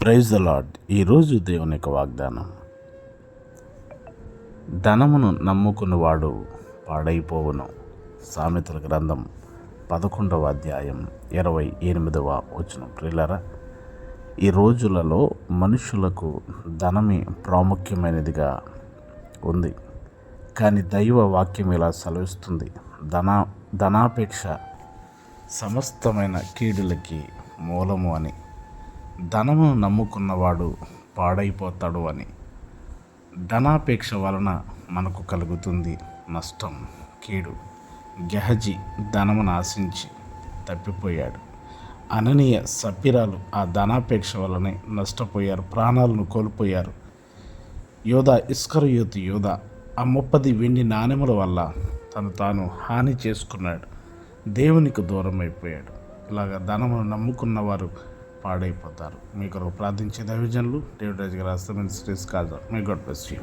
Praise the lord. ఈరోజు దేవుని యొక్క వాగ్దానం, ధనమును నమ్ముకున్నవాడు పాడైపోవును. సామెతల గ్రంథం 11వ అధ్యాయం 28వ వచనం. ప్రియులారా, ఈ రోజులలో మనుషులకు ధనమే ప్రాముఖ్యమైనదిగా ఉంది. కానీ దైవ వాక్యం ఇలా సెలవిస్తుంది, ధనాపేక్ష సమస్తమైన కీడులకి మూలము అని. ధనమును నమ్ముకున్నవాడు పాడైపోతాడు అని. ధనాపేక్ష వలన మనకు కలుగుతుంది నష్టం, కీడు. గెహజీ ధనమును ఆశించి తప్పిపోయాడు. అననీయ సప్పిరాలు ఆ ధనాపేక్ష వలనే నష్టపోయారు, ప్రాణాలను కోల్పోయారు. ఇస్కరియోతు యూదా ఆ 30 వెండి నాణెముల వల్ల తాను హాని చేసుకున్నాడు, దేవునికి దూరం అయిపోయాడు. ఇలాగ ధనమును నమ్ముకున్నవారు పాడైపోతారు. మీ కొరకు ప్రార్థించే దైవజనులు డేవిడ్ రాజు గారు, ministries Kaza. May God bless you.